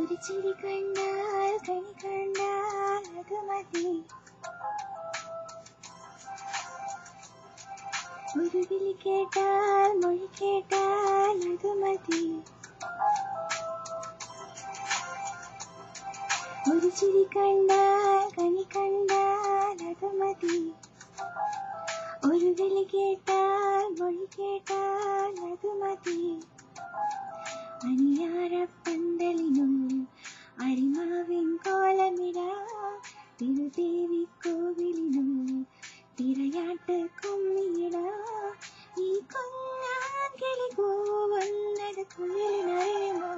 ഒരു ചിരി കണ്ടാൽ കണി കണ്ടാൽ അത് മതി. ഒരു വിളി കേട്ടാൽ മൊഴി കേട്ടാൽ അത് മതി. ഒരു ചിരി കണ്ടാൽ കണി കണ്ടാൽ അത് മതി. ഒരു വിളി കേട്ടാൽ മൊഴി കേട്ടാൽ അത് മതി. അണിയാരപ്പന്തലിനുള്ളിൽ അരിമാവിൻ കോലമിടാം. തിരുദേവി കോവിലിനുള്ളിൽ തിരയാട്ട് കുമ്മിയിടാം. ഈ കുഞ്ഞാങ്കിളി കൂവുന്നത് കുയിലിനറിയുമോ?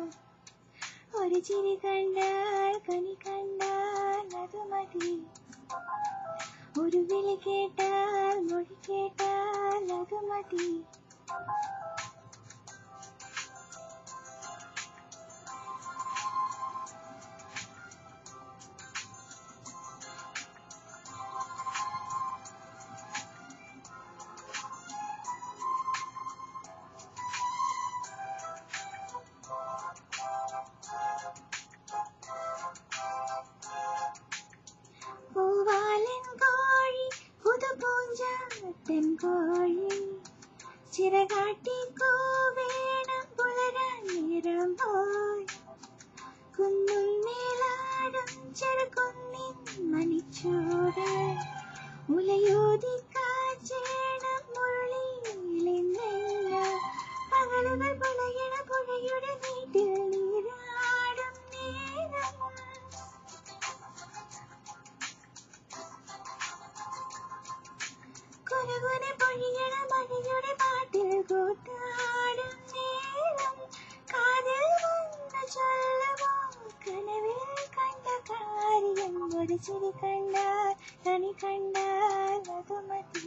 ഒരു ചിരി കണ്ടാൽ കണി കണ്ടാൽ അത് മതി. ഒരു വിളി കേട്ടാൽ മൊഴി കേട്ടാൽ അത് മതി. പൂവാലൻ കോഴി പുതുപൂഞ്ചാത്തൻ കോഴി ചിറകാട്ടി കൂവേണം പുലരാൻ നേരം പോയി. കുന്നും മേലാടും ചെറുകുന്നിൻ മണിച്ചൂട് മുലയൂതി കാച്ചേണം മുരളിയിലെന്നല്ല. പകലുകൾ പുലയണ പുഴയുടെ വീട്ടിൽ നീരാടും നേരം. കുനുകുന പൊഴിയണ മഴയുടെ പാട്ടിൽ കൂത്താടും നേരം. കാതിൽ വന്ന് ചൊല്ലുമോ കനവിൽ കണ്ട കാര്യം? ഒരു ചിരി കണ്ടാൽ കണി കണ്ടാൽ അത് മതി.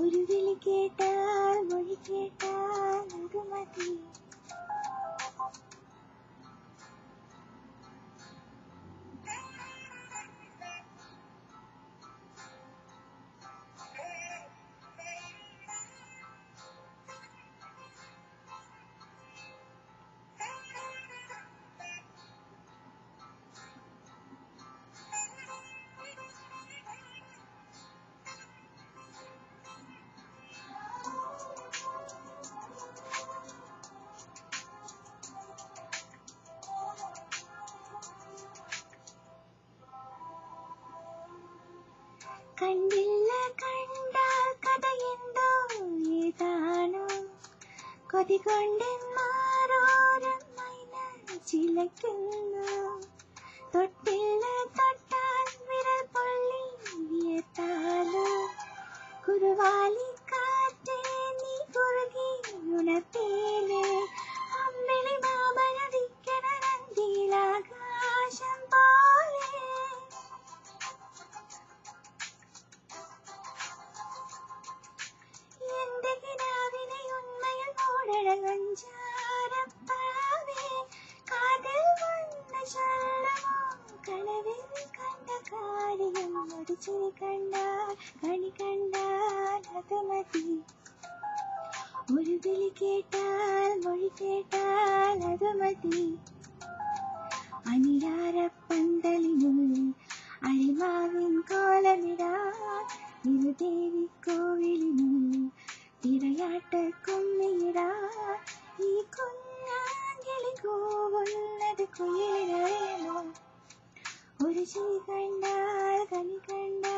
ഒരു വിളി കേട്ടാൽ മൊഴി കേട്ടാൽ അത് മതി. കണ്ടില്ല കണ്ടാൽ കഥയെന്തോ ഏതാണോ? കൊതി കൊണ്ടെന്മാരോരം മൈന ചിലയ്ക്കുന്നു. തൊട്ടില്ല തൊട്ടാൽ വിരൽ പൊള്ളി വിയർത്താലോ? കുറുവാലിക്കാറ്റേ നീ കുറുകി ഉണർത്തേലേ. അമ്പിളി മാമനടിക്കണ നന്ദിയിലാകാശം പോലെ. എന്റെ കിനാവിനെ ഉണ്മയിൽ മൂടണ വഞ്ചാരപ്പാവേ. കാതിൽ വന്ന് ചൊല്ലുമോ കനവിൽ കണ്ട കാര്യം? ഒരു ചിരി കണ്ടാൽ കണി കണ്ടാൽ അത് മതി. ഒരു വിളി കേട്ടാൽ മൊഴി കേട്ടാൽ അത് മതി. അണിയാരപ്പന്തലിനുള്ളിൽ അരിമാവിൻ കോലമിടാം. തിരുദേവി കോവിലിനുള്ളിൽ തിരയാട്ട് കുമ്മിയിടാം. ഈ കുഞ്ഞാങ്കിളി കൂവുന്നത് കുയിലിനറിയുമോ? ഒരു ചിരി കണ്ടാൽ കണി കണ്ടാൽ